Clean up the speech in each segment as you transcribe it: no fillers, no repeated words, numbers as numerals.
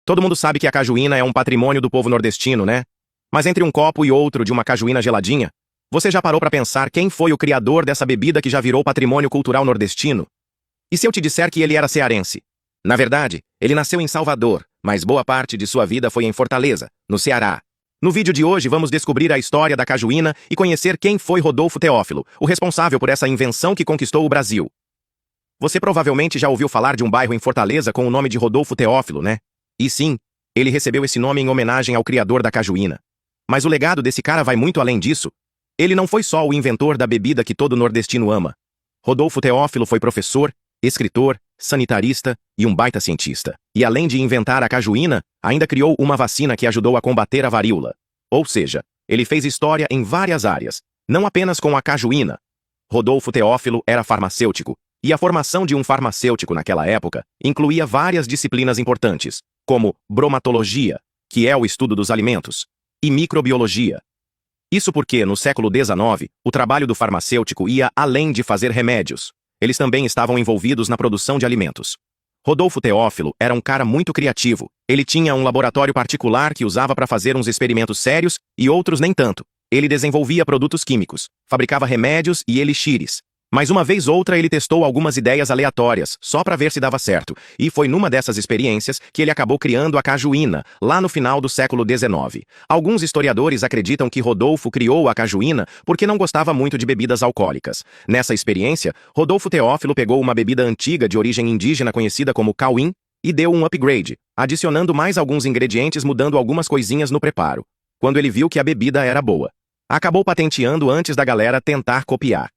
Todo mundo sabe que a cajuína é um patrimônio do povo nordestino, né? Mas entre um copo e outro de uma cajuína geladinha, você já parou pra pensar quem foi o criador dessa bebida que já virou patrimônio cultural nordestino? E se eu te disser que ele era cearense? Na verdade, ele nasceu em Salvador, mas boa parte de sua vida foi em Fortaleza, no Ceará. No vídeo de hoje vamos descobrir a história da cajuína e conhecer quem foi Rodolfo Teófilo, o responsável por essa invenção que conquistou o Brasil. Você provavelmente já ouviu falar de um bairro em Fortaleza com o nome de Rodolfo Teófilo, né? E sim, ele recebeu esse nome em homenagem ao criador da cajuína. Mas o legado desse cara vai muito além disso. Ele não foi só o inventor da bebida que todo nordestino ama. Rodolfo Teófilo foi professor, escritor, sanitarista e um baita cientista. E além de inventar a cajuína, ainda criou uma vacina que ajudou a combater a varíola. Ou seja, ele fez história em várias áreas, não apenas com a cajuína. Rodolfo Teófilo era farmacêutico, e a formação de um farmacêutico naquela época incluía várias disciplinas importantes, como bromatologia, que é o estudo dos alimentos, e microbiologia. Isso porque, no século XIX, o trabalho do farmacêutico ia além de fazer remédios. Eles também estavam envolvidos na produção de alimentos. Rodolfo Teófilo era um cara muito criativo. Ele tinha um laboratório particular que usava para fazer uns experimentos sérios e outros nem tanto. Ele desenvolvia produtos químicos, fabricava remédios e elixires. Mas uma vez ou outra ele testou algumas ideias aleatórias, só para ver se dava certo. E foi numa dessas experiências que ele acabou criando a cajuína, lá no final do século XIX. Alguns historiadores acreditam que Rodolfo criou a cajuína porque não gostava muito de bebidas alcoólicas. Nessa experiência, Rodolfo Teófilo pegou uma bebida antiga de origem indígena conhecida como cauim e deu um upgrade, adicionando mais alguns ingredientes, mudando algumas coisinhas no preparo. Quando ele viu que a bebida era boa, acabou patenteando antes da galera tentar copiar.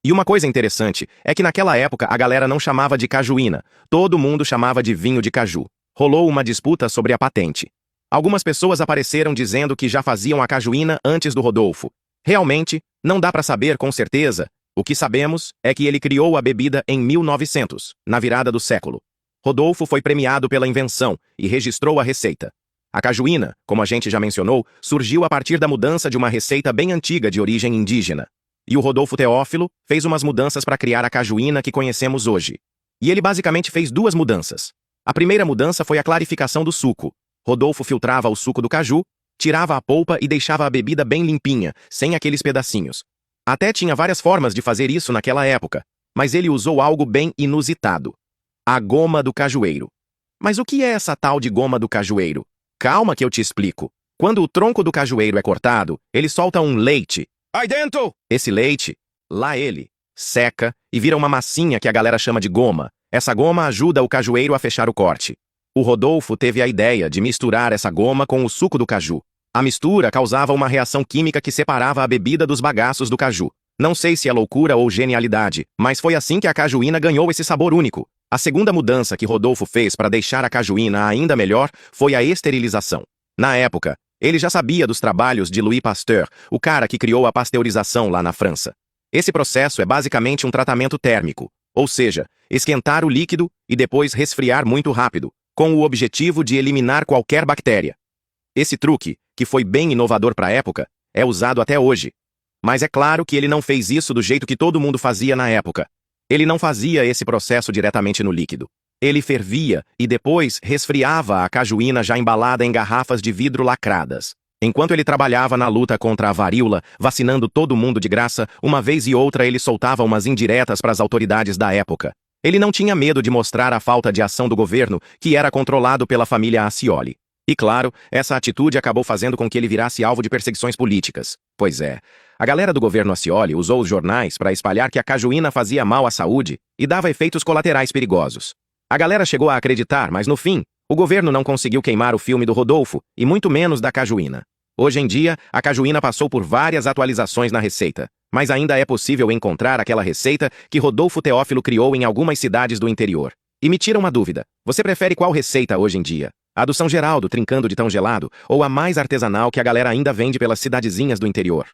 E uma coisa interessante é que naquela época a galera não chamava de cajuína, todo mundo chamava de vinho de caju. Rolou uma disputa sobre a patente. Algumas pessoas apareceram dizendo que já faziam a cajuína antes do Rodolfo. Realmente, não dá pra saber com certeza. O que sabemos é que ele criou a bebida em 1900, na virada do século. Rodolfo foi premiado pela invenção e registrou a receita. A cajuína, como a gente já mencionou, surgiu a partir da mudança de uma receita bem antiga de origem indígena. E o Rodolfo Teófilo fez umas mudanças para criar a cajuína que conhecemos hoje. E ele basicamente fez duas mudanças. A primeira mudança foi a clarificação do suco. Rodolfo filtrava o suco do caju, tirava a polpa e deixava a bebida bem limpinha, sem aqueles pedacinhos. Até tinha várias formas de fazer isso naquela época, mas ele usou algo bem inusitado. A goma do cajueiro. Mas o que é essa tal de goma do cajueiro? Calma que eu te explico. Quando o tronco do cajueiro é cortado, ele solta um leite. Aí dentro! Esse leite, lá ele, seca e vira uma massinha que a galera chama de goma. Essa goma ajuda o cajueiro a fechar o corte. O Rodolfo teve a ideia de misturar essa goma com o suco do caju. A mistura causava uma reação química que separava a bebida dos bagaços do caju. Não sei se é loucura ou genialidade, mas foi assim que a cajuína ganhou esse sabor único. A segunda mudança que Rodolfo fez para deixar a cajuína ainda melhor foi a esterilização. Na época, ele já sabia dos trabalhos de Louis Pasteur, o cara que criou a pasteurização lá na França. Esse processo é basicamente um tratamento térmico, ou seja, esquentar o líquido e depois resfriar muito rápido, com o objetivo de eliminar qualquer bactéria. Esse truque, que foi bem inovador para a época, é usado até hoje. Mas é claro que ele não fez isso do jeito que todo mundo fazia na época. Ele não fazia esse processo diretamente no líquido. Ele fervia e depois resfriava a cajuína já embalada em garrafas de vidro lacradas. Enquanto ele trabalhava na luta contra a varíola, vacinando todo mundo de graça, uma vez e outra ele soltava umas indiretas para as autoridades da época. Ele não tinha medo de mostrar a falta de ação do governo, que era controlado pela família Accioli. E claro, essa atitude acabou fazendo com que ele virasse alvo de perseguições políticas. Pois é, a galera do governo Accioli usou os jornais para espalhar que a cajuína fazia mal à saúde e dava efeitos colaterais perigosos. A galera chegou a acreditar, mas no fim, o governo não conseguiu queimar o filme do Rodolfo, e muito menos da cajuína. Hoje em dia, a cajuína passou por várias atualizações na receita, mas ainda é possível encontrar aquela receita que Rodolfo Teófilo criou em algumas cidades do interior. E me tira uma dúvida, você prefere qual receita hoje em dia? A do São Geraldo, trincando de tão gelado, ou a mais artesanal que a galera ainda vende pelas cidadezinhas do interior?